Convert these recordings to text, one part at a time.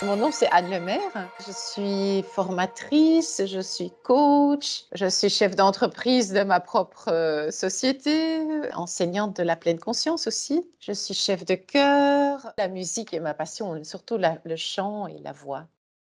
Mon nom, c'est Anne Lemaire. Je suis formatrice, je suis coach, je suis chef d'entreprise de ma propre société, enseignante de la pleine conscience aussi. Je suis chef de chœur. La musique est ma passion, surtout le chant et la voix.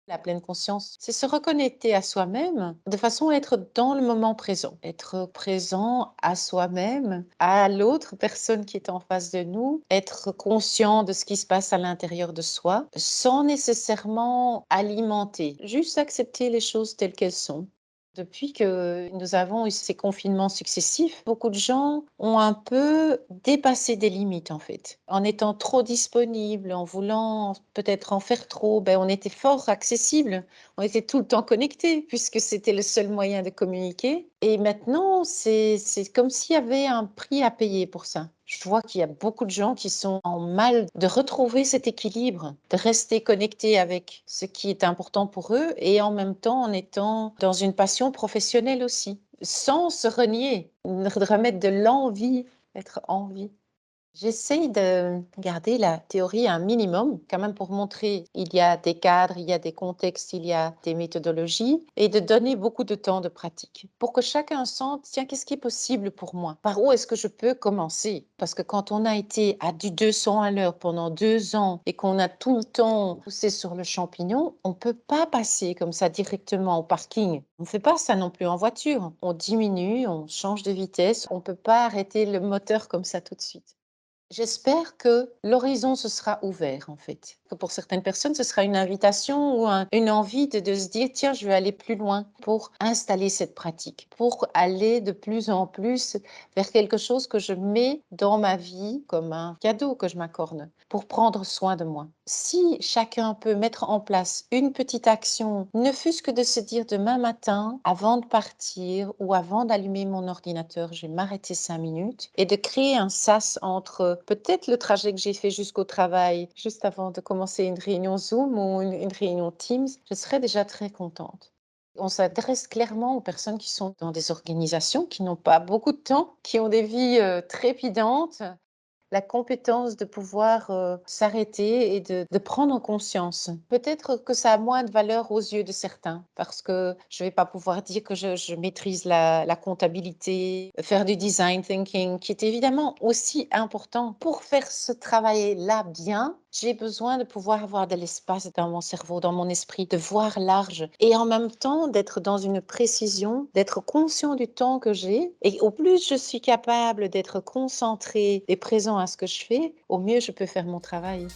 La pleine conscience, c'est se reconnecter à soi-même de façon à être dans le moment présent, être présent à soi-même, à l'autre personne qui est en face de nous, être conscient de ce qui se passe à l'intérieur de soi, sans nécessairement alimenter, juste accepter les choses telles qu'elles sont. Depuis que nous avons eu ces confinements successifs, beaucoup de gens ont un peu dépassé des limites, en fait. En étant trop disponibles, en voulant peut-être en faire trop, on était fort accessible. On était tout le temps connectés puisque c'était le seul moyen de communiquer. Et maintenant, c'est comme s'il y avait un prix à payer pour ça. Je vois qu'il y a beaucoup de gens qui sont en mal de retrouver cet équilibre, de rester connectés avec ce qui est important pour eux et en même temps en étant dans une passion professionnelle aussi, sans se renier, de remettre de l'envie, être en vie. J'essaye de garder la théorie à un minimum, quand même pour montrer il y a des cadres, il y a des contextes, il y a des méthodologies, et de donner beaucoup de temps de pratique pour que chacun sente, tiens, qu'est-ce qui est possible pour moi? Par où est-ce que je peux commencer? Parce que quand on a été à du 200 à l'heure pendant 2 ans et qu'on a tout le temps poussé sur le champignon, on ne peut pas passer comme ça directement au parking. On ne fait pas ça non plus en voiture. On diminue, on change de vitesse, on ne peut pas arrêter le moteur comme ça tout de suite. J'espère que l'horizon se sera ouvert, en fait. Que pour certaines personnes, ce sera une invitation ou une envie de se dire, tiens, je vais aller plus loin pour installer cette pratique, pour aller de plus en plus vers quelque chose que je mets dans ma vie comme un cadeau que je m'accorde pour prendre soin de moi. Si chacun peut mettre en place une petite action, ne fût-ce que de se dire demain matin, avant de partir ou avant d'allumer mon ordinateur, je vais m'arrêter 5 minutes et de créer un sas entre peut-être le trajet que j'ai fait jusqu'au travail, juste avant de commencer une réunion Zoom ou une réunion Teams, je serais déjà très contente. On s'adresse clairement aux personnes qui sont dans des organisations, qui n'ont pas beaucoup de temps, qui ont des vies trépidantes, la compétence de pouvoir, s'arrêter et de prendre conscience. Peut-être que ça a moins de valeur aux yeux de certains, parce que je vais pas pouvoir dire que je maîtrise la comptabilité, faire du design thinking, qui est évidemment aussi important. Pour faire ce travail-là bien, j'ai besoin de pouvoir avoir de l'espace dans mon cerveau, dans mon esprit, de voir large et en même temps d'être dans une précision, d'être conscient du temps que j'ai et au plus je suis capable d'être concentrée et présent à ce que je fais, au mieux je peux faire mon travail.